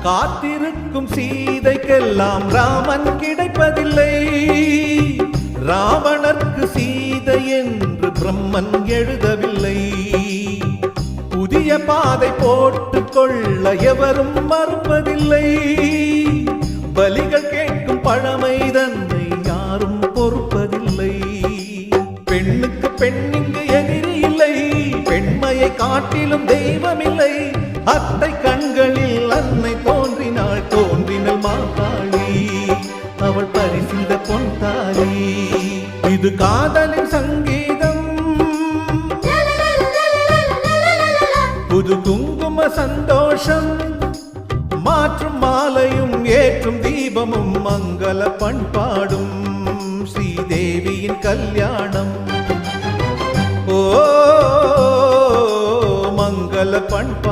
காத்திருக்கும் சீதைக்கெல்லாம் ராமன் கிடைப்பதில்லை. ராவணர்க்கு சீதை என்று பிரம்மன் எழுதவில்லை. புதிய பாதை போட்டுக் கொள்ள எவரும் மறுப்பதில்லை. பலிகள் கேட்கும் பழமை தன்னை யாரும் பொறுப்பதில்லை. பெண்ணுக்கு பெண்ணிங்கு எதிரி இல்லை. பெண்மையை காட்டிலும் தெய்வமில்லை. அத்தை கண்களில் அன்னை தோன்றினாள். தோன்றினள் மாகாளி, அவள் பரிசிந்த பொன்தாலி. இது காதலின் சங்கீதம், புது குங்கும சந்தோஷம். மாற்றும் மாலையும் ஏற்றும் தீபமும் மங்கள பண்பாடும் ஸ்ரீதேவியின் கல்யாணம். ஓ மங்கள பண்பாடும்